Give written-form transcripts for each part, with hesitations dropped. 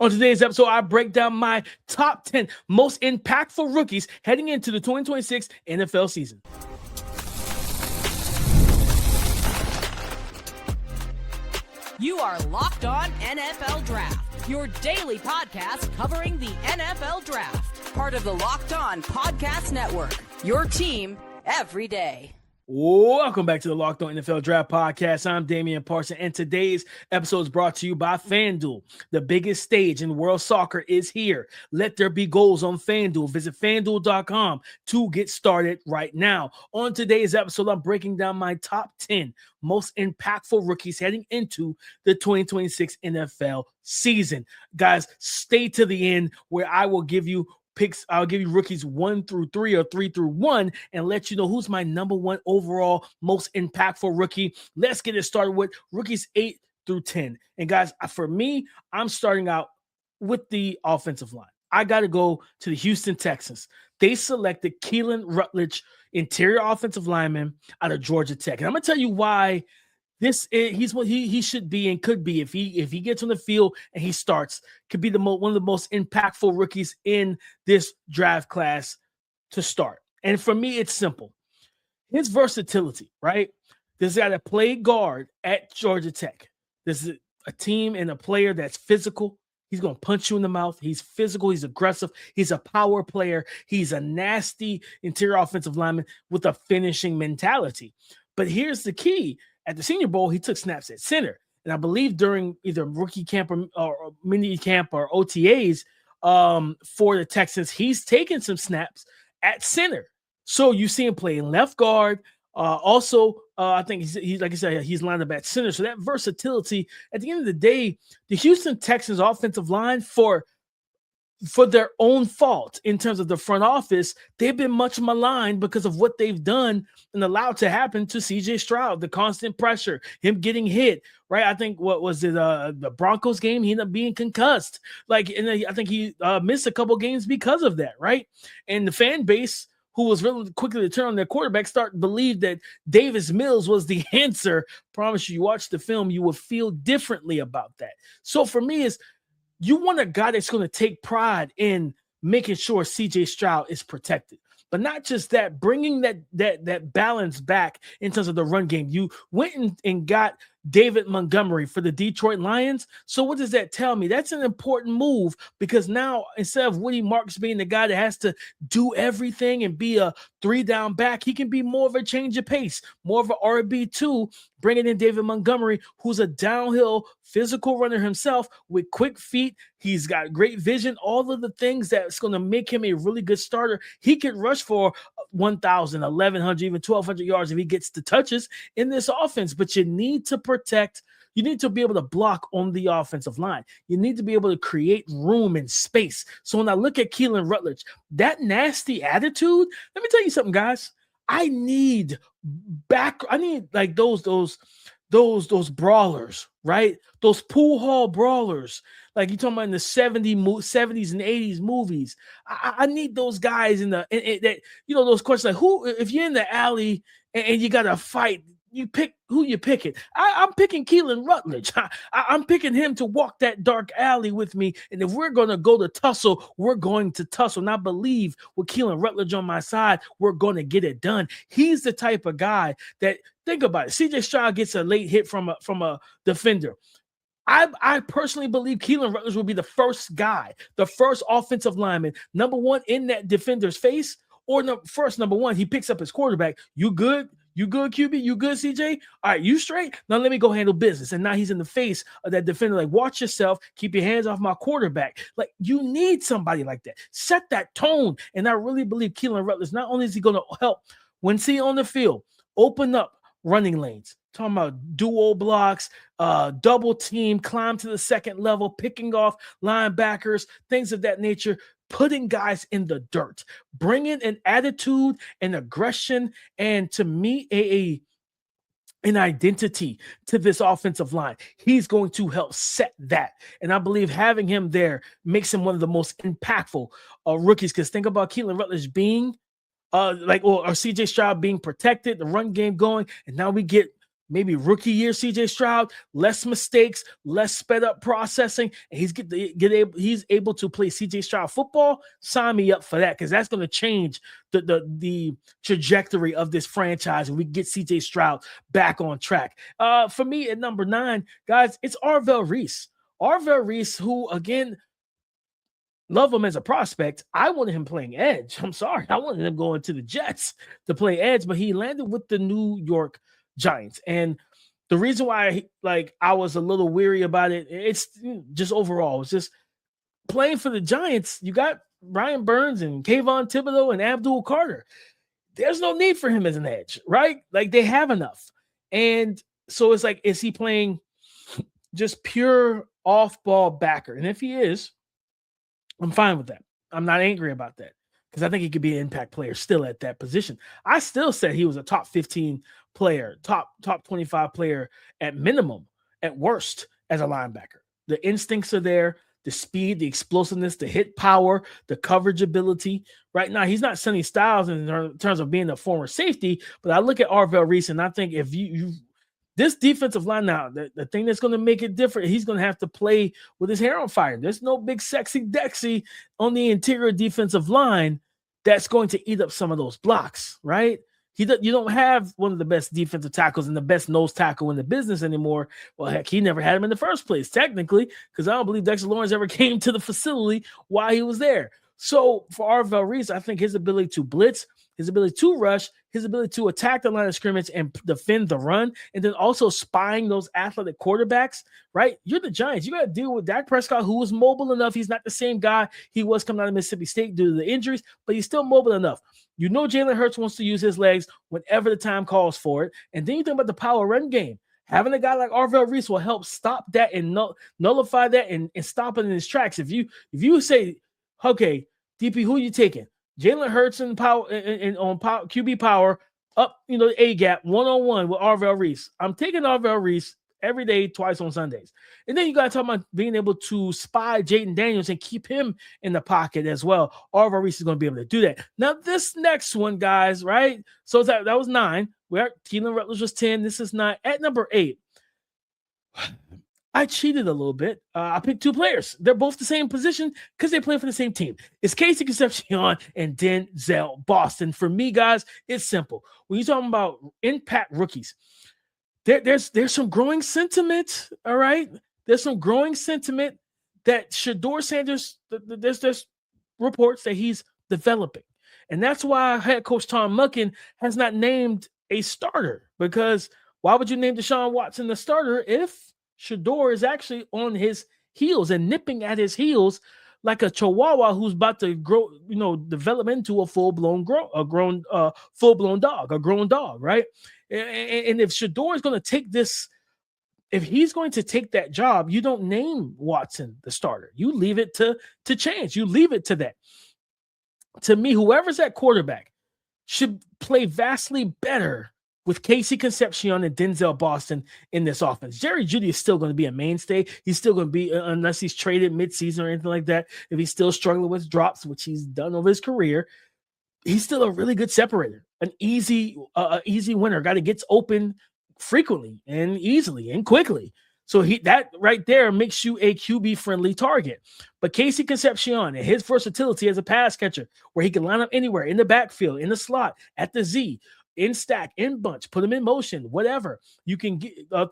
On today's episode, I break down my top 10 most impactful rookies heading into the 2026 NFL season. You are Locked On NFL Draft, your daily podcast covering the NFL Draft. Part of the Locked On Podcast Network, your team every day. Welcome back to the Locked On NFL Draft Podcast. I'm Damian Parson, and today's episode is brought to you by FanDuel. The biggest stage in world soccer is here. Let there be goals on FanDuel. Visit FanDuel.com to get started right now. On today's episode, I'm breaking down my top 10 most impactful rookies heading into the 2026 NFL season. Guys, stay to the end where I will give you picks. I'll give you rookies 1 through 3 or 3 through 1 and let you know who's my number one overall most impactful rookie. Let's get it started with rookies 8 through 10. And guys, for me, I'm starting out with the offensive line. I got to go to the Houston Texans. They selected Keylan Rutledge, interior offensive lineman out of Georgia Tech. And I'm going to tell you why he's what he should be and could be if he gets on the field and he starts, could be one of the most impactful rookies in this draft class to start. And for me, it's simple. His versatility, right? This guy that played guard at Georgia Tech. This is a team and a player that's physical. He's going to punch you in the mouth. He's physical. He's aggressive. He's a power player. He's a nasty interior offensive lineman with a finishing mentality. But here's the key. At the Senior Bowl, he took snaps at center. And I believe during either rookie camp or mini camp or OTAs for the Texans, he's taken some snaps at center. So you see him playing left guard. I think he's like I said, he's lined up at center. So that versatility, at the end of the day, the Houston Texans offensive line for their own fault in terms of the front office, they've been much maligned because of what they've done and allowed to happen to CJ Stroud, the constant pressure, him getting hit, right? I think, what was it, the Broncos game, he ended up being concussed. And I think he missed a couple games because of that, right? And the fan base, who was really quickly to turn on their quarterback, believe that Davis Mills was the answer. Promise you watch the film, you will feel differently about that. So for me, you want a guy that's going to take pride in making sure CJ Stroud is protected. But not just that, bringing that balance back in terms of the run game. You went and got David Montgomery for the Detroit Lions. So what does that tell me? That's an important move, because now instead of Woody Marks being the guy that has to do everything and be a 3-down back, he can be more of a change of pace, more of an RB2, bringing in David Montgomery, who's a downhill physical runner himself with quick feet. He's got great vision, all of the things that's going to make him a really good starter. He could rush for 1,000, 1,100, even 1,200 yards if he gets the touches in this offense. But you need to protect. You need to be able to block on the offensive line. You need to be able to create room and space. So when I look at Keylan Rutledge, that nasty attitude, let me tell you something, guys. I need like those brawlers, right? Those pool hall brawlers. Like you talking about in the 70s and 80s movies. I need those guys those questions like, who, if you're in the alley and you got to fight, you pick who you picking. I'm picking Keylan Rutledge. I'm picking him to walk that dark alley with me. And if we're going to go to tussle, we're going to tussle. And I believe with Keylan Rutledge on my side, we're going to get it done. He's the type of guy that, think about it, CJ Stroud gets a late hit from a defender. I personally believe Keylan Rutledge will be the first guy, the first offensive lineman, number one in that defender's face, or number one, he picks up his quarterback. You good? You good, QB? You good, CJ? All right, you straight? Now let me go handle business. And now he's in the face of that defender. Like, watch yourself. Keep your hands off my quarterback. Like, you need somebody like that. Set that tone. And I really believe Keylan Rutledge, not only is he going to help when he's on the field, open up running lanes. Talking about dual blocks, double team, climb to the second level, picking off linebackers, things of that nature, putting guys in the dirt, bringing an attitude and aggression, and to me, an identity to this offensive line. He's going to help set that. And I believe having him there makes him one of the most impactful rookies, because think about Keylan Rutledge being or CJ Stroud being protected, the run game going, and now we get maybe rookie year CJ Stroud, less mistakes, less sped up processing, and he's able to play CJ Stroud football. Sign me up for that, because that's going to change the trajectory of this franchise, and we get CJ Stroud back on track. For me at number 9, guys, it's Arvell Reese. Arvell Reese, who, again, love him as a prospect. I wanted him playing edge. I'm sorry. I wanted him going to the Jets to play edge, but he landed with the New York Giants. And the reason why I was a little weary about it, it's just overall, it's just playing for the Giants. You got Ryan Burns and Kayvon Thibodeau and Abdul Carter. There's no need for him as an edge, right? Like, they have enough. And so it's like, is he playing just pure off-ball backer? And if he is, I'm fine with that. I'm not angry about that, because I think he could be an impact player still at that position. I still said he was a top 15 player, top 25 player at minimum, at worst, as a linebacker. The instincts are there, the speed, the explosiveness, the hit power, the coverage ability. Right now, he's not Sonny Styles in terms of being a former safety, but I look at Arvell Reese, and I think if you this defensive line now, the thing that's going to make it different, he's going to have to play with his hair on fire. There's no big sexy Dexy on the interior defensive line that's going to eat up some of those blocks, right? You don't have one of the best defensive tackles and the best nose tackle in the business anymore. Well, heck, he never had him in the first place, technically, because I don't believe Dexter Lawrence ever came to the facility while he was there. So for Arvell Reese, I think his ability to blitz, his ability to rush, his ability to attack the line of scrimmage and defend the run, and then also spying those athletic quarterbacks, right? You're the Giants. You got to deal with Dak Prescott, who was mobile enough. He's not the same guy he was coming out of Mississippi State due to the injuries, but he's still mobile enough. You know Jalen Hurts wants to use his legs whenever the time calls for it. And then you think about the power run game. Having a guy like Arvell Reese will help stop that and nullify that and stop it in his tracks. If you say, okay, DP, who are you taking? Jalen Hurts and power and on power, QB power up, A gap 1-on-1 with Arvell Reese. I'm taking Arvell Reese every day, twice on Sundays. And then you got to talk about being able to spy Jaden Daniels and keep him in the pocket as well. Arvell Reese is going to be able to do that. Now, this next one, guys, right? So that was 9. Keylan Rutledge was 10. This is 9. At number 8, I cheated a little bit. I picked 2 players. They're both the same position because they play for the same team. It's Casey Concepcion and Denzel Boston. For me, guys, it's simple. When you're talking about impact rookies, there's some growing sentiment, all right? There's some growing sentiment that Shedeur Sanders, there's reports that he's developing. And that's why head coach Tom Muckin has not named a starter, because why would you name Deshaun Watson the starter if Shedeur is actually on his heels and nipping at his heels like a chihuahua who's about to grow, develop into a full-blown dog, right? And if Shedeur is going to take this, if he's going to take that job, you don't name Watson the starter. You leave it to chance. You leave it to that. To me, whoever's at quarterback should play vastly better with Casey Concepcion and Denzel Boston in this offense. Jerry Jeudy is still going to be a mainstay. He's still going to be, unless he's traded midseason or anything like that, if he's still struggling with drops, which he's done over his career, he's still a really good separator, an easy winner, a guy that gets open frequently and easily and quickly. So that right there makes you a QB-friendly target. But Casey Concepcion and his versatility as a pass catcher, where he can line up anywhere, in the backfield, in the slot, at the Z, in stack, in bunch, put him in motion, whatever. You can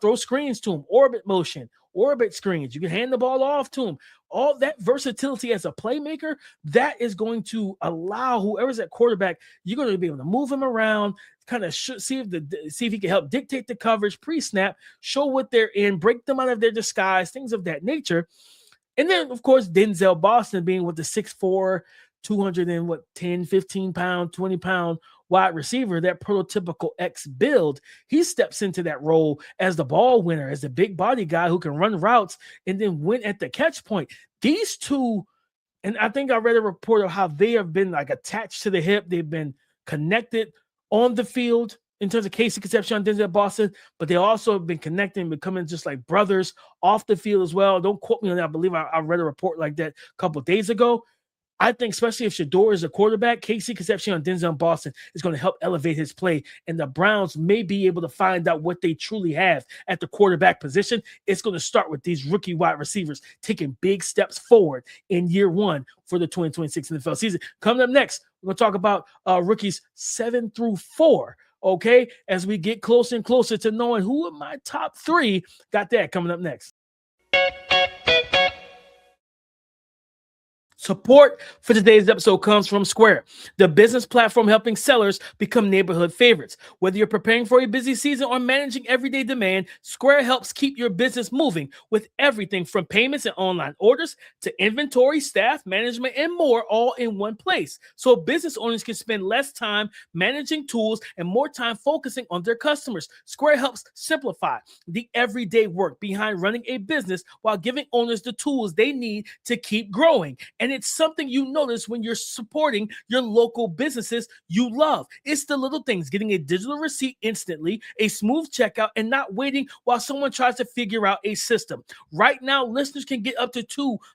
throw screens to him, orbit motion, orbit screens. You can hand the ball off to him. All that versatility as a playmaker, that is going to allow whoever's at quarterback, you're going to be able to move him around, kind of see if he can help dictate the coverage pre-snap, show what they're in, break them out of their disguise, things of that nature. And then, of course, Denzel Boston being with the 6'4", 210, 15 pound, 20 pound wide receiver, that prototypical X build, he steps into that role as the ball winner, as the big body guy who can run routes and then win at the catch point. These two, and I think I read a report of how they have been like attached to the hip. They've been connected on the field in terms of Casey Concepcion, Denzel Boston, but they also have been connecting, becoming just like brothers off the field as well. Don't quote me on that. I believe I read a report like that a couple of days ago. I think especially if Shador is a quarterback, Casey Concepcion and Denzel Boston is going to help elevate his play, and the Browns may be able to find out what they truly have at the quarterback position. It's going to start with these rookie wide receivers taking big steps forward in year one for the 2026 NFL season. Coming up next, we're going to talk about rookies 7 through 4. Okay, as we get closer and closer to knowing who are my top 3. Got that coming up next. Support for today's episode comes from Square, the business platform helping sellers become neighborhood favorites. Whether you're preparing for a busy season or managing everyday demand, Square helps keep your business moving with everything from payments and online orders to inventory, staff management, and more, all in one place. So business owners can spend less time managing tools and more time focusing on their customers. Square helps simplify the everyday work behind running a business while giving owners the tools they need to keep growing. And it's something you notice when you're supporting your local businesses you love. It's the little things, getting a digital receipt instantly, a smooth checkout, and not waiting while someone tries to figure out a system. Right now, listeners can get up to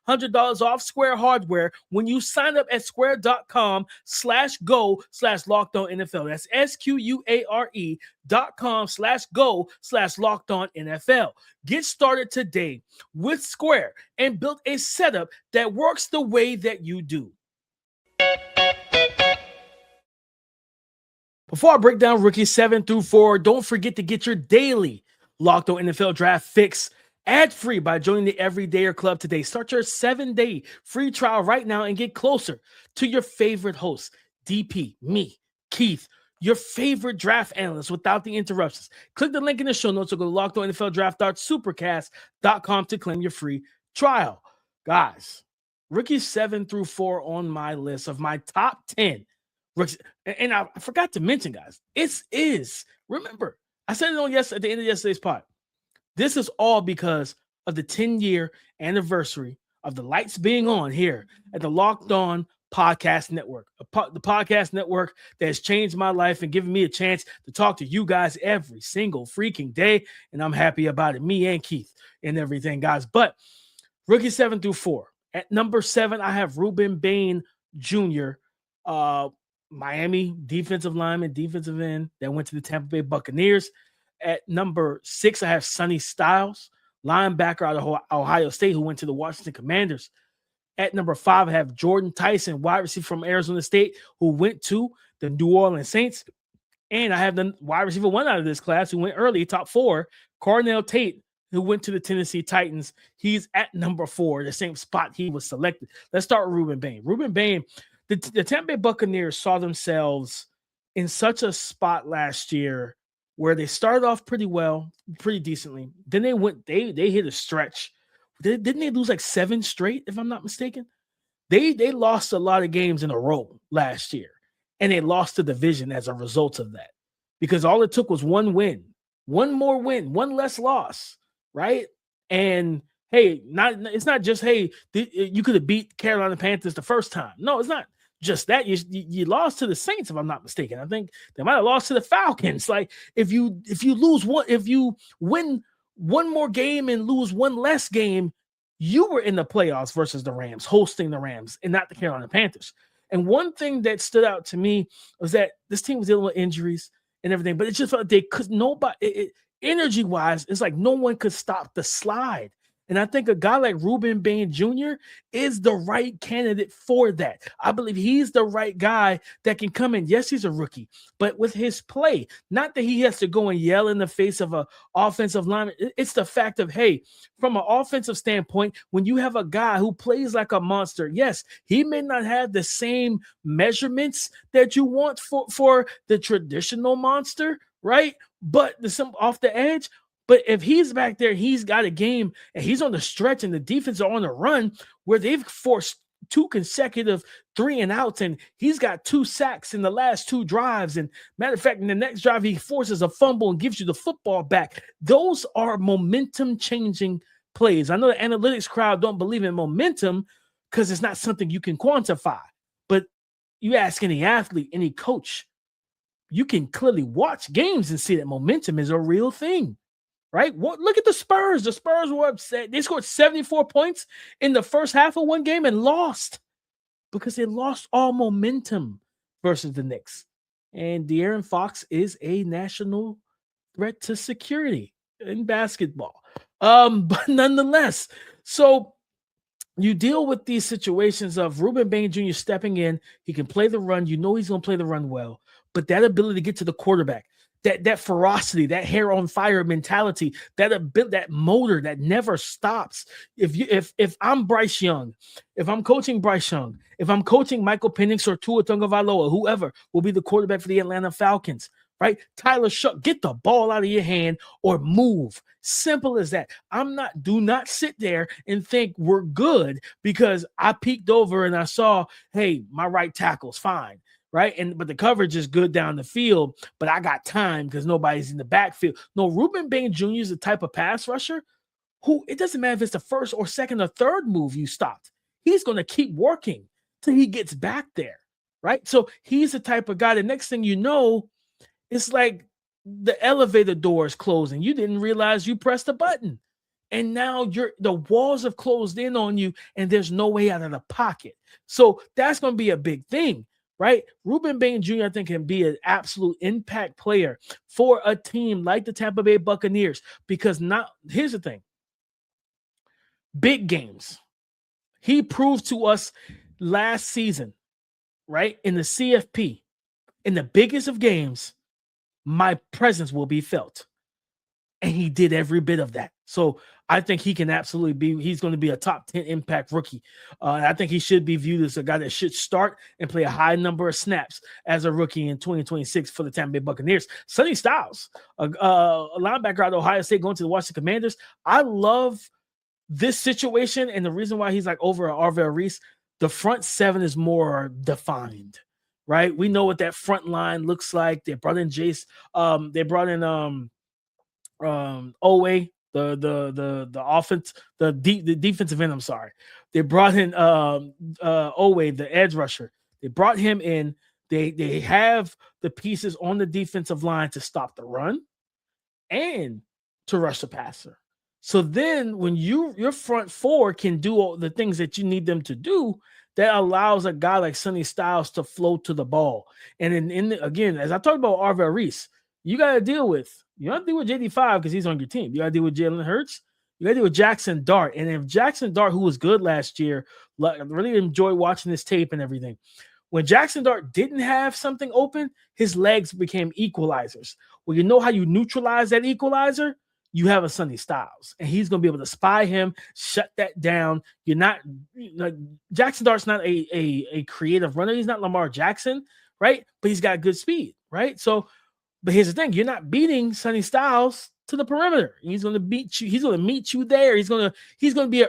$200 off Square hardware when you sign up at square.com/go/LockedOnNFL. That's SQUARE.com/go/LockedOnNFL. Get started today with Square and build a setup that works the way that you do. Before I break down rookies 7 through 4, don't forget to get your daily Locked On NFL draft fix ad-free by joining the Everydayer Club today. Start your 7-day free trial right now and get closer to your favorite hosts, DP, me, Keith, your favorite draft analyst without the interruptions. Click the link in the show notes or go to LockedOnNFLDraft.supercast.com to claim your free trial. Guys, rookies 7 through 4 on my list of my top 10 rookies. And I forgot to mention, guys, remember, I said it at the end of yesterday's pod. This is all because of the 10-year anniversary of the lights being on here at the Locked On Podcast Network, the podcast network that has changed my life and given me a chance to talk to you guys every single freaking day. And I'm happy about it, me and Keith and everything, guys. But rookie 7 through 4. At number 7, I have Rueben Bain Jr., Miami defensive lineman, defensive end that went to the Tampa Bay Buccaneers. At number 6, I have Sonny Styles, linebacker out of Ohio State, who went to the Washington Commanders. At number 5, I have Jordyn Tyson, wide receiver from Arizona State, who went to the New Orleans Saints. And I have the wide receiver 1 out of this class who went early, top 4, Carnell Tate, who went to the Tennessee Titans. He's at number 4, the same spot he was selected. Let's start with Rueben Bain. Rueben Bain, the Tampa Bay Buccaneers saw themselves in such a spot last year where they started off pretty well, pretty decently. Then they hit a stretch. Didn't they lose like 7 straight, if I'm not mistaken? They lost a lot of games in a row last year, and they lost the division as a result of that because all it took was one win, one more win, one less loss, right? And hey, it's not just, hey, you could have beat Carolina Panthers the first time. No, it's not just that. You lost to the Saints, if I'm not mistaken. I think they might have lost to the Falcons. Like if you win one more game and lose one less game, you were in the playoffs versus the Rams, hosting the Rams, and not the Carolina Panthers. And one thing that stood out to me was that this team was dealing with injuries and everything, but it just felt like they could energy-wise, it's like no one could stop the slide. And I think a guy like Rueben Bain Jr. is the right candidate for that. I believe he's the right guy that can come in. Yes, he's a rookie, but with his play, not that he has to go and yell in the face of an offensive lineman. It's the fact of, hey, from an offensive standpoint, when you have a guy who plays like a monster, yes, he may not have the same measurements that you want for the traditional monster, right? But some off the edge. But if he's back there, he's got a game and he's on the stretch and the defense are on the run where they've forced 2 consecutive 3-and-outs and he's got 2 sacks in the last 2 drives. And matter of fact, in the next drive, he forces a fumble and gives you the football back. Those are momentum changing plays. I know the analytics crowd don't believe in momentum because it's not something you can quantify. But you ask any athlete, any coach, you can clearly watch games and see that momentum is a real thing. Right? Look at the Spurs. The Spurs were upset. They scored 74 points in the first half of one game and lost. because they lost all momentum versus the Knicks. And De'Aaron Fox is a national threat to security in basketball. But nonetheless, so you deal with these situations of Rueben Bain Jr. stepping in. He can play the run. You know he's going to play the run well. But that ability to get to the quarterback, that ferocity, that hair on fire mentality, that motor that never stops. If I'm Bryce Young, if I'm coaching Bryce Young, if I'm coaching Michael Penix or Tua Tagovailoa, whoever will be the quarterback for the Atlanta Falcons, right? Tyler Shuck, get the ball out of your hand or move. Simple as that. Do not sit there and think we're good because I peeked over and I saw, hey, my right tackle's fine, right? But the coverage is good down the field, but I got time because nobody's in the backfield. No, Rueben Bain Jr. is the type of pass rusher who, it doesn't matter if it's the first or second or third move you stopped. He's going to keep working till he gets back there, right? So he's the type of guy, the next thing you know, it's like the elevator door is closing. You didn't realize you pressed a button. And now the walls have closed in on you and there's no way out of the pocket. So that's going to be a big thing, right? Rueben Bain Jr., I think, can be an absolute impact player for a team like the Tampa Bay Buccaneers because here's the thing. Big games. He proved to us last season, right, in the CFP, in the biggest of games, my presence will be felt. And he did every bit of that. So I think he can absolutely he's going to be a top 10 impact rookie. I think he should be viewed as a guy that should start and play a high number of snaps as a rookie in 2026 for the Tampa Bay Buccaneers. Sonny Styles, a linebacker out of Ohio State going to the Washington Commanders. I love this situation. And the reason why he's like over Arvell Reese, the front seven is more defined. Right, we know what that front line looks like. They brought in Jace. They brought in Owe, the offense, the defensive end. I'm sorry, they brought in Owe, the edge rusher. They brought him in. They have the pieces on the defensive line to stop the run and to rush the passer. So then, when your front four can do all the things that you need them to do, that allows a guy like Sonny Styles to float to the ball. And again, as I talked about Arvell Reese, you got to deal with JD5 because he's on your team. You got to deal with Jalen Hurts. You got to deal with Jackson Dart. And if Jackson Dart, who was good last year, I really enjoyed watching this tape and everything. When Jackson Dart didn't have something open, his legs became equalizers. Well, you know how you neutralize that equalizer? You have a Sonny Styles, and he's going to be able to spy him, shut that down. Jackson Dart's not a creative runner. He's not Lamar Jackson, right? But he's got good speed, right? So, but here's the thing. You're not beating Sonny Styles to the perimeter. He's going to beat you. He's going to meet you there. He's going to be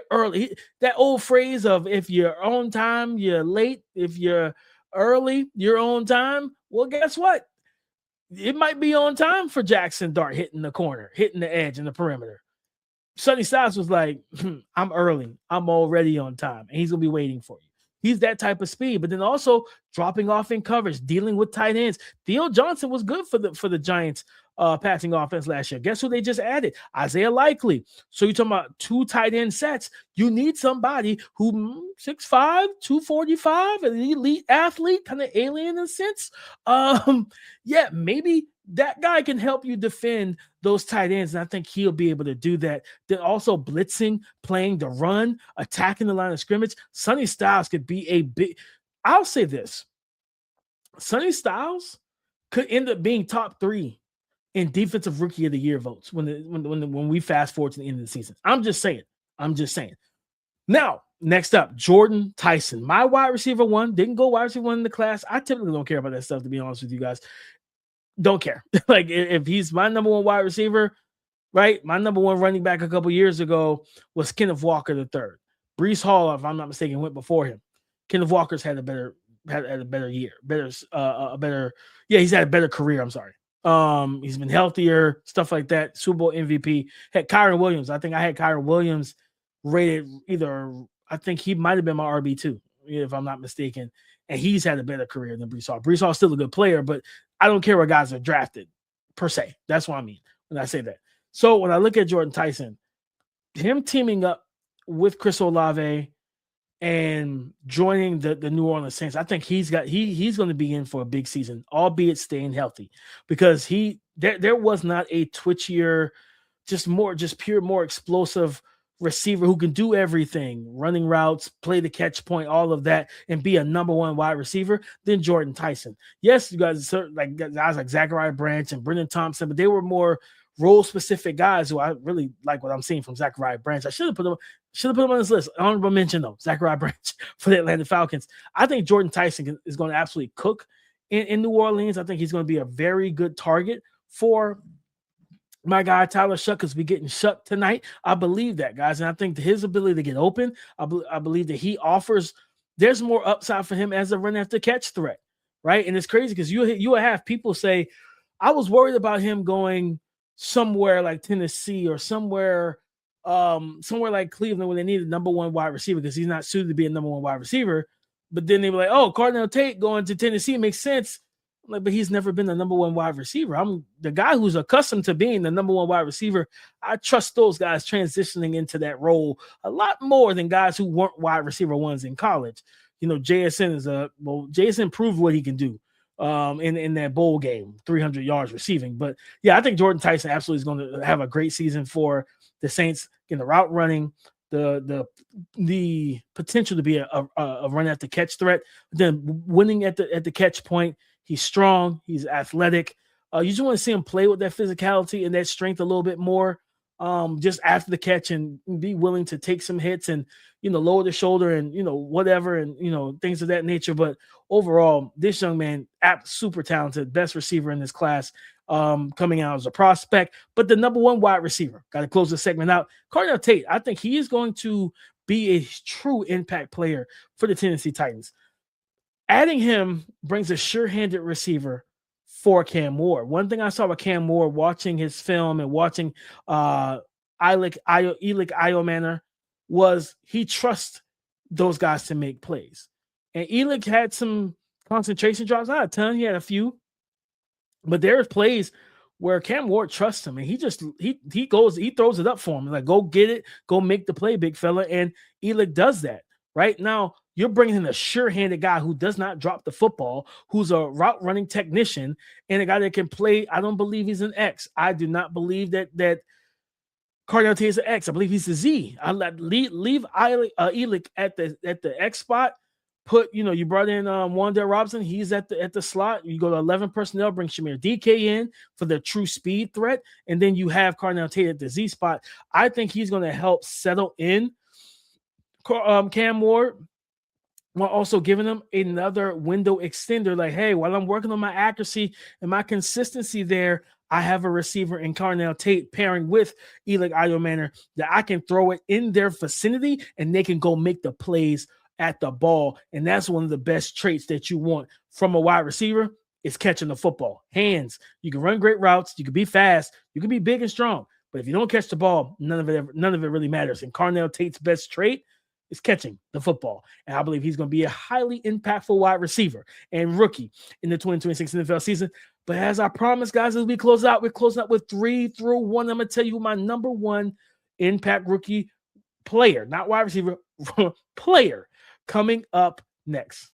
that old phrase of if you're on time, you're late. If you're early, you're on time. Well, guess what? It might be on time for Jackson Dart hitting the corner, hitting the edge and the perimeter. Sonny Styles was like, I'm early. I'm already on time. And he's going to be waiting for you. He's that type of speed, but then also dropping off in coverage, dealing with tight ends. Theo Johnson was good for the Giants passing offense last year. Guess who they just added? Isaiah Likely. So you're talking about two tight end sets. You need somebody who 6'5", 245, an elite athlete, kind of alien in a sense. Yeah, maybe that guy can help you defend those tight ends, and I think he'll be able to do that. Then also blitzing, playing the run, attacking the line of scrimmage. Sonny Styles could be a big – I'll say this. Sonny Styles could end up being top 3 in defensive rookie of the year votes when we fast forward to the end of the season. I'm just saying. Now, next up, Jordyn Tyson. My wide receiver 1 didn't go wide receiver 1 in the class. I typically don't care about that stuff, to be honest with you guys. Don't care. Like, if he's my number 1 wide receiver, right? My number 1 running back a couple years ago was Kenneth Walker III. Breece Hall, if I'm not mistaken, went before him. Kenneth Walker's had a better year. He's had a better career. I'm sorry. He's been healthier, stuff like that. Super Bowl MVP. Had Kyron Williams. I think I had Kyron Williams rated I think he might have been my RB2, if I'm not mistaken. And he's had a better career than Breece Hall. Breece Hall's still a good player, but I don't care where guys are drafted, per se. That's what I mean when I say that. So when I look at Jordyn Tyson, him teaming up with Chris Olave and joining the New Orleans Saints, I think he's going to be in for a big season, albeit staying healthy, because there was not a twitchier, just pure, more explosive receiver who can do everything, running routes, play the catch point, all of that, and be a number one wide receiver than Jordyn Tyson. Yes, you guys like guys like Zachariah Branch and Brendan Thompson, but they were more role-specific guys who I really like what I'm seeing from Zachariah Branch. I should have put him on this list. Honorable mention, though, Zachariah Branch for the Atlanta Falcons. I think Jordyn Tyson is going to absolutely cook in New Orleans. I think he's going to be a very good target for my guy Tyler Shuck, because we're getting shut tonight. I believe that, guys, and I think his ability to get open, I believe that he offers. There's more upside for him as a run after catch threat, right? And it's crazy because you will have people say, I was worried about him going somewhere like Tennessee or somewhere like Cleveland when they needed number one wide receiver because he's not suited to be a number one wide receiver. But then they were like, oh, Carnell Tate going to Tennessee makes sense. Like, but he's never been the number one wide receiver. I'm the guy who's accustomed to being the number one wide receiver. I trust those guys transitioning into that role a lot more than guys who weren't wide receiver ones in college. You know, JSN proved what he can do in that bowl game, 300 yards receiving. But yeah, I think Jordyn Tyson absolutely is going to have a great season for the Saints in the route running, the potential to be a run after catch threat, then winning at the catch point. He's strong. He's athletic. You just want to see him play with that physicality and that strength a little bit more, just after the catch, and be willing to take some hits and, lower the shoulder and, whatever, and, things of that nature. But overall, this young man, super talented, best receiver in this class, coming out as a prospect, but the number one wide receiver. Got to close the segment out. Carnell Tate, I think he is going to be a true impact player for the Tennessee Titans. Adding him brings a sure-handed receiver for Cam Ward. One thing I saw with Cam Ward, watching his film and watching Ioane, was he trusts those guys to make plays. And Elick had some concentration drops. Not a ton. He had a few. But there's plays where Cam Ward trusts him, and he throws it up for him. Like, go get it. Go make the play, big fella. And Elick does that. Right now, you're bringing in a sure-handed guy who does not drop the football, who's a route running technician, and a guy that can play. I don't believe he's an X. I do not believe that Carnell Tate is an X. I believe he's a Z. I leave Elick at the X spot. You brought in Wan'Dale Robinson. He's at the slot. You go to 11 personnel, bring Shamir DK in for the true speed threat, and then you have Carnell Tate at the Z spot. I think he's going to help settle in Cam Ward, while also giving them another window extender. Like, hey, while I'm working on my accuracy and my consistency there, I have a receiver in Carnell Tate pairing with Elick Ioane that I can throw it in their vicinity and they can go make the plays at the ball. And that's one of the best traits that you want from a wide receiver, is catching the football. Hands. You can run great routes. You can be fast. You can be big and strong. But if you don't catch the ball, none of it really matters. And Carnell Tate's best trait is catching the football. And I believe he's going to be a highly impactful wide receiver and rookie in the 2026 NFL season. But as I promised, guys, as we close out, we're closing out with 3 through 1. I'm going to tell you who my number one impact rookie player, not wide receiver, player, coming up next.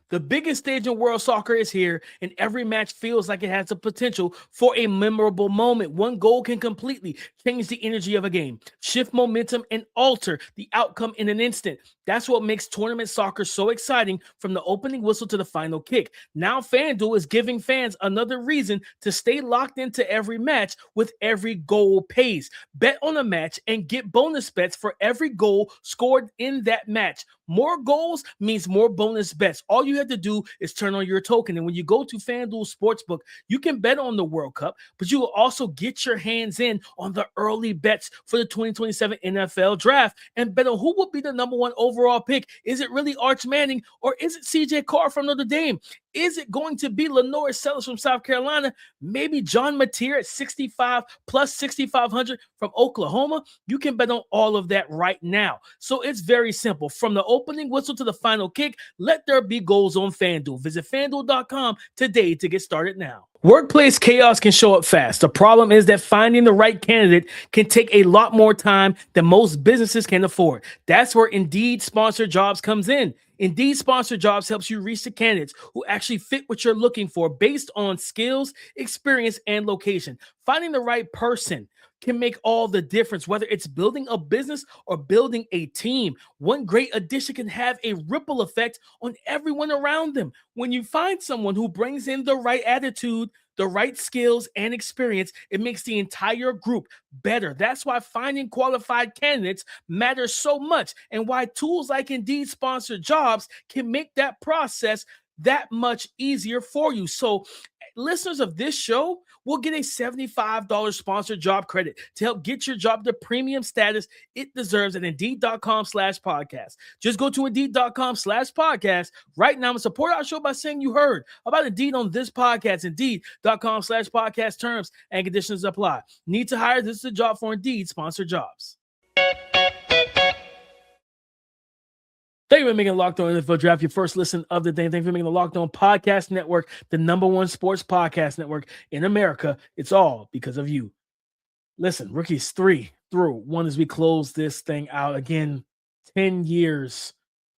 The biggest stage in world soccer is here, and every match feels like it has the potential for a memorable moment. One goal can completely change the energy of a game, shift momentum, and alter the outcome in an instant. That's what makes tournament soccer so exciting, from the opening whistle to the final kick. Now FanDuel is giving fans another reason to stay locked into every match with every goal pays. Bet on a match and get bonus bets for every goal scored in that match. More goals means more bonus bets. All you have to do is turn on your token. And when you go to FanDuel Sportsbook, you can bet on the World Cup, but you will also get your hands in on the early bets for the 2027 NFL Draft and bet on who will be the number one overall pick. Is it really Arch Manning, or is it CJ Carr from Notre Dame? Is it going to be Lenore Sellers from South Carolina? Maybe John Mateer at 65 plus 6,500 from Oklahoma? You can bet on all of that right now. So it's very simple. From the opening whistle to the final kick, let there be goals on FanDuel. Visit FanDuel.com today to get started now. Workplace chaos can show up fast. The problem is that finding the right candidate can take a lot more time than most businesses can afford. That's where Indeed Sponsored Jobs comes in. Indeed Sponsored Jobs helps you reach the candidates who actually fit what you're looking for based on skills, experience, and location. Finding the right person can make all the difference, whether it's building a business or building a team. One great addition can have a ripple effect on everyone around them. When you find someone who brings in the right attitude, the right skills and experience, it makes the entire group better. That's why finding qualified candidates matters so much, and why tools like Indeed Sponsored Jobs can make that process that much easier for you. So listeners of this show will get a $75 sponsored job credit to help get your job the premium status it deserves at Indeed.com/podcast. Just go to Indeed.com/podcast right now and support our show by saying you heard about Indeed on this podcast. Indeed.com/podcast. Terms and conditions apply. Need to hire? This is a job for Indeed Sponsored Jobs. Thank you for making Locked On NFL Draft your first listen of the day. Thank you for making the Locked On Podcast Network the #1 sports podcast network in America. It's all because of you. Listen, rookies 3 through 1 as we close this thing out. Again, 10 years,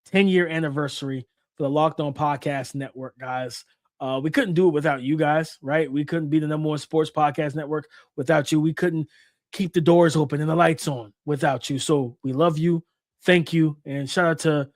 10-year anniversary for the Locked On Podcast Network, guys. We couldn't do it without you guys, right? We couldn't be the #1 sports podcast network without you. We couldn't keep the doors open and the lights on without you. So we love you. Thank you. And shout out to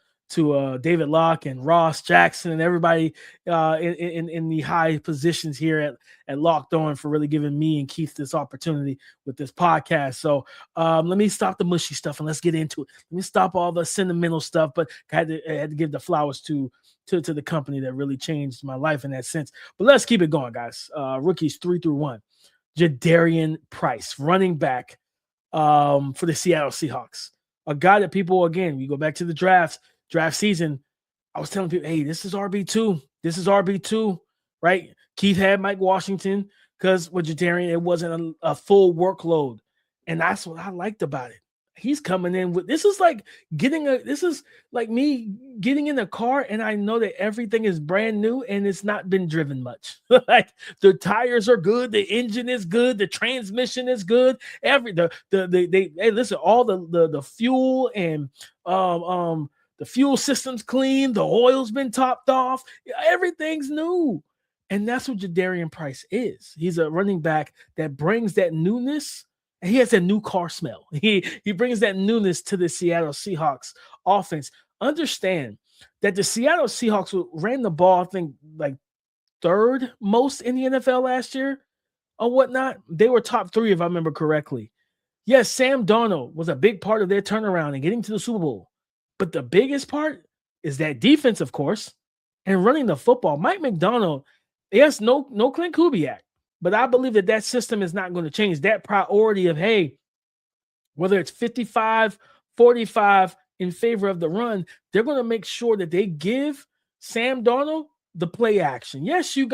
David Locke and Ross Jackson and everybody in the high positions here at Locked On for really giving me and Keith this opportunity with this podcast. So let me stop the mushy stuff and let's get into it. Let me stop all the sentimental stuff, but I had to give the flowers to the company that really changed my life in that sense. But let's keep it going, guys. Rookies 3 through 1. Jadarian Price, running back for the Seattle Seahawks. A guy that people, again, we go back to the draft season, I was telling people, hey, this is RB2. This is RB2, right? Keith had Mike Washington because with Jadarian, it wasn't a full workload. And that's what I liked about it. He's coming in with, this is like me getting in a car and I know that everything is brand new and it's not been driven much. Like the tires are good, the engine is good, the transmission is good. Hey, listen, all the fuel and the fuel system's clean, the oil's been topped off, everything's new. And that's what Jadarian Price is. He's a running back that brings that newness. And he has a new car smell. He brings that newness to the Seattle Seahawks offense. Understand that the Seattle Seahawks ran the ball, I think, like third most in the NFL last year or whatnot. They were top 3, if I remember correctly. Yes, Sam Darnold was a big part of their turnaround and getting to the Super Bowl. But the biggest part is that defense, of course, and running the football. Mike McDonald, yes, no Clint Kubiak. But I believe that system is not going to change. That priority of, hey, whether it's 55, 45 in favor of the run, they're going to make sure that they give Sam Darnold the play action. Yes, you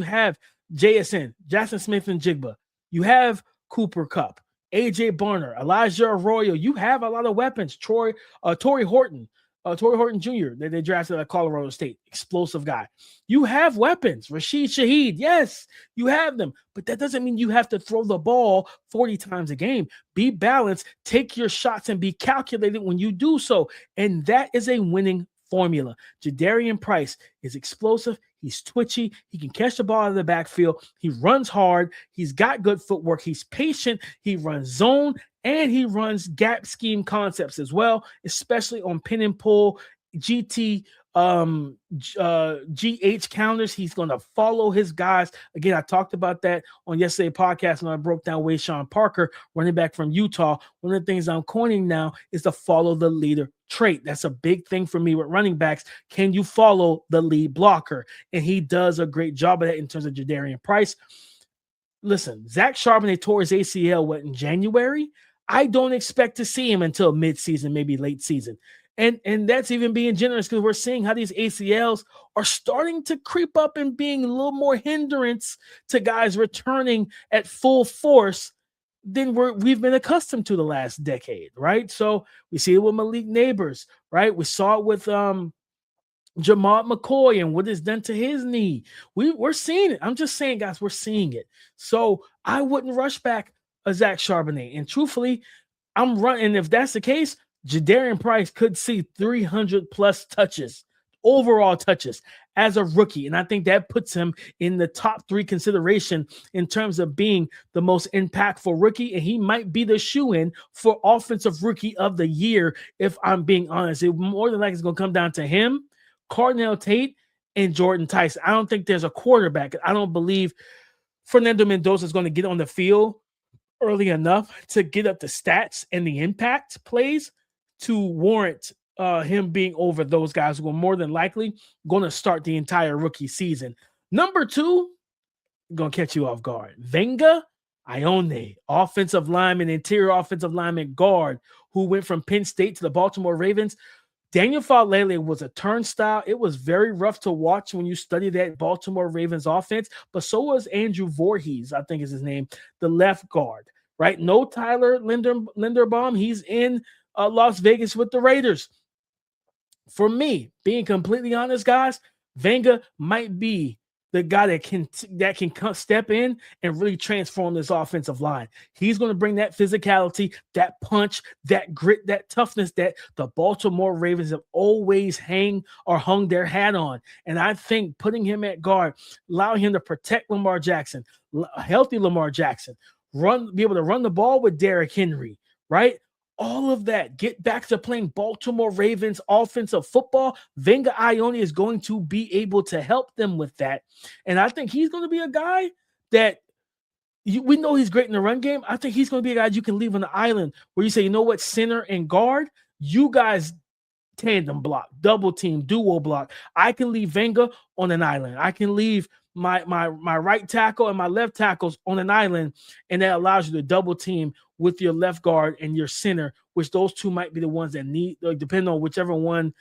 have JSN, Jackson Smith and Jigba. You have Cooper Kupp, AJ Barner, Elijah Arroyo. You have a lot of weapons. Torrey Horton Jr. that they drafted at Colorado State, explosive guy. You have weapons. Rashid Shaheed, yes, you have them, but that doesn't mean you have to throw the ball 40 times a game. Be balanced, take your shots, and be calculated when you do so. And that is a winning formula. Jadarian Price is explosive. He's twitchy. He can catch the ball out of the backfield. He runs hard. He's got good footwork. He's patient. He runs zone, and he runs gap scheme concepts as well, especially on pin and pull, GT, GH counters. He's going to follow his guys. Again, I talked about that on yesterday's podcast when I broke down Wayshawn Parker, running back from Utah. One of the things I'm coining now is the follow the leader trait. That's a big thing for me with running backs. Can you follow the lead blocker? And he does a great job of that in terms of Jadarian Price. Listen, Zach Charbonnet tore his ACL in January. I don't expect to see him until mid-season, maybe late season. And that's even being generous because we're seeing how these ACLs are starting to creep up and being a little more hindrance to guys returning at full force than we've been accustomed to the last decade, right? So we see it with Malik Neighbors, right? We saw it with Jamal McCoy and what it's done to his knee. We're seeing it. I'm just saying, guys, we're seeing it. So I wouldn't rush back a Zach Charbonnet. And truthfully, I'm running. If that's the case, Jadarian Price could see 300 plus touches, overall touches as a rookie. And I think that puts him in the top 3 consideration in terms of being the most impactful rookie. And he might be the shoe-in for offensive rookie of the year. If I'm being honest, it more than likely is going to come down to him, Carnell Tate, and Jordyn Tyson. I don't think there's a quarterback. I don't believe Fernando Mendoza is going to get on the field early enough to get up the stats and the impact plays to warrant him being over those guys who are more than likely going to start the entire rookie season. Number 2, going to catch you off guard. Vega, Ioane, offensive lineman, interior offensive lineman guard, who went from Penn State to the Baltimore Ravens. Daniel Falele was a turnstile. It was very rough to watch when you study that Baltimore Ravens offense, but so was Andrew Voorhees, I think is his name, the left guard, right? No Tyler Linderbaum. He's in Las Vegas with the Raiders. For me, being completely honest, guys, Vega might be the guy that can step in and really transform this offensive line. He's going to bring that physicality, that punch, that grit, that toughness that the Baltimore Ravens have always hung their hat on. And I think putting him at guard, allowing him to protect Lamar Jackson, a healthy Lamar Jackson, be able to run the ball with Derrick Henry, right? All of that, get back to playing Baltimore Ravens offensive football. Vega Ioane is going to be able to help them with that. And I think he's going to be a guy that we know he's great in the run game. I think he's going to be a guy you can leave on the island where you say, you know what, center and guard, you guys tandem block, double team, duo block. I can leave Vega on an island. I can leave my right tackle and my left tackles on an island, and that allows you to double team with your left guard and your center, which those two might be the ones that need, depending on whichever one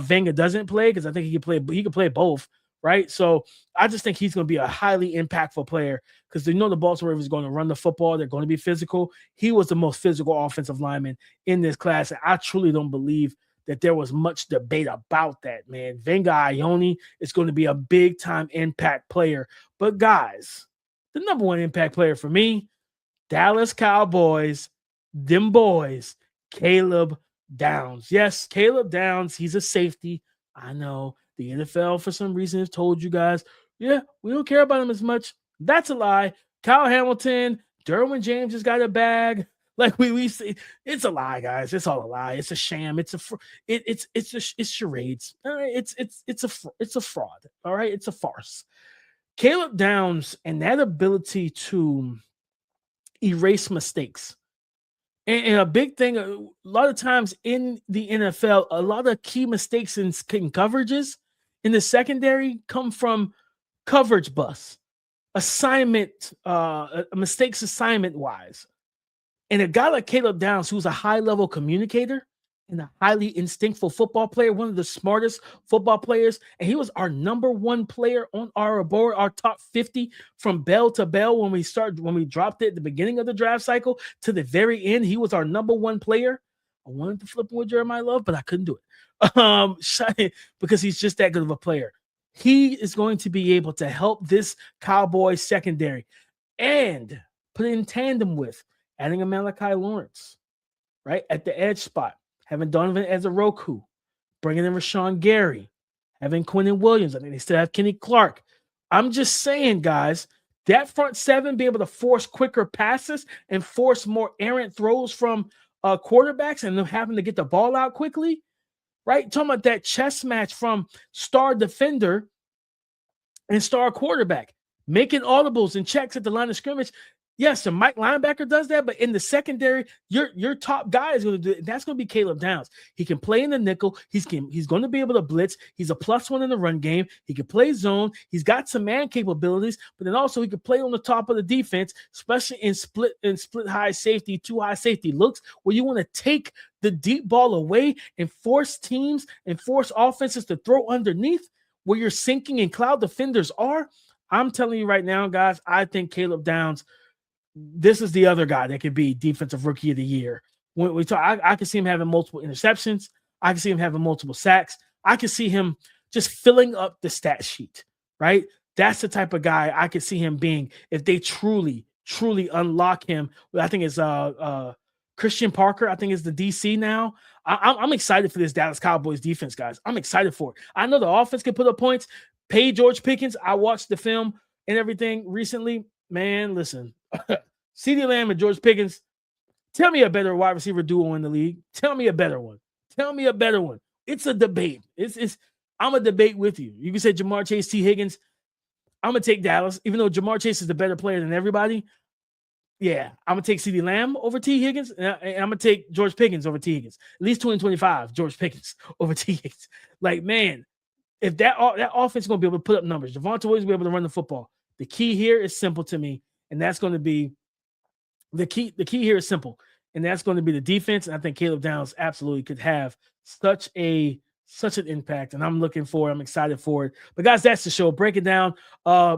Vega doesn't play, because I think he can play both, right? So I just think he's going to be a highly impactful player because they know the Baltimore Ravens are going to run the football. They're going to be physical. He was the most physical offensive lineman in this class, and I truly don't believe that there was much debate about that, man. Vega Ioane is going to be a big-time impact player. But, guys, the number 1 impact player for me, Dallas Cowboys, them boys, Caleb Downs. Yes, Caleb Downs, he's a safety. I know the NFL, for some reason, has told you guys, yeah, we don't care about him as much. That's a lie. Kyle Hamilton, Derwin James just got a bag. Like we say, it's a lie, guys. It's all a lie. It's a sham. It's charades. All right, it's a fraud. All right, it's a farce. Caleb Downs and that ability to erase mistakes, and a big thing. A lot of times in the NFL, a lot of key mistakes in coverages in the secondary come from coverage busts, mistakes assignment wise. And a guy like Caleb Downs, who's a high-level communicator and a highly instinctful football player, one of the smartest football players, and he was our number 1 player on our board, our top 50 from bell to bell when we dropped it at the beginning of the draft cycle to the very end. He was our number 1 player. I wanted to flip him with Jeremiah Love, but I couldn't do it because he's just that good of a player. He is going to be able to help this Cowboys secondary and put it in tandem with adding a Malachi Lawrence, right, at the edge spot, having Donovan Ezeroku, bringing in Rashawn Gary, having Quinnen Williams. I think they still have Kenny Clark. I'm just saying, guys, that front 7 be able to force quicker passes and force more errant throws from quarterbacks and them having to get the ball out quickly, right? Talking about that chess match from star defender and star quarterback, making audibles and checks at the line of scrimmage. Yes, the Mike linebacker does that, but in the secondary, your top guy is going to do it. That's going to be Caleb Downs. He can play in the nickel. He's going to be able to blitz. He's a +1 in the run game. He can play zone. He's got some man capabilities, but then also he can play on the top of the defense, especially in split high safety, 2 high safety looks where you want to take the deep ball away and force teams and force offenses to throw underneath where your sinking and cloud defenders are. I'm telling you right now, guys, I think Caleb Downs, this is the other guy that could be defensive rookie of the year. When we talk, I can see him having multiple interceptions. I can see him having multiple sacks. I can see him just filling up the stat sheet, right? That's the type of guy I could see him being if they truly unlock him. I think it's Christian Parker, I think is the DC now. I'm excited for this Dallas Cowboys defense, guys. I'm excited for it. I know the offense can put up points. Pay George Pickens. I watched the film and everything recently. Man, listen. CeeDee Lamb and George Pickens, tell me a better wide receiver duo in the league. Tell me a better one. It's a debate. I'm a debate with you. You can say Jamar Chase, T. Higgins. I'm going to take Dallas, even though Jamar Chase is the better player than everybody. Yeah, I'm going to take CeeDee Lamb over T. Higgins, and I'm going to take George Pickens over T. Higgins. At least 2025, George Pickens over T. Higgins. Like, man, if that offense is going to be able to put up numbers, Javonte Williams will be able to run the football. The key here is simple to me. And that's going to be the key. The key here is simple, and that's going to be the defense. And I think Caleb Downs absolutely could have such an impact. And I'm excited for it. But guys, that's the show. Break it down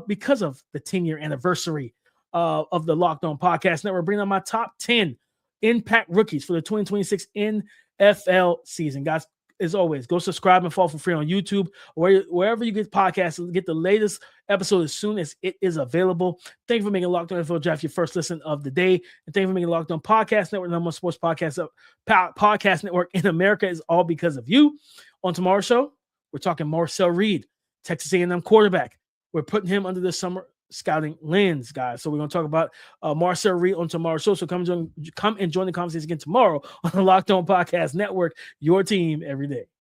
because of the 10-year anniversary of the Locked On Podcast Network. Bringing on my top 10 impact rookies for the 2026 NFL season, guys. As always, go subscribe and follow for free on YouTube or wherever you get podcasts. Get the latest episode as soon as it is available. Thank you for making Locked On NFL Draft your first listen of the day. And thank you for making Locked On Podcast Network, number one sports podcast network in America. Is all because of you. On tomorrow's show, we're talking Marcel Reed, Texas A&M quarterback. We're putting him under the summer scouting lens, guys. So we're going to talk about Marcel Reed on tomorrow's show. So come and join the conversation again tomorrow on the Locked On Podcast Network, your team every day.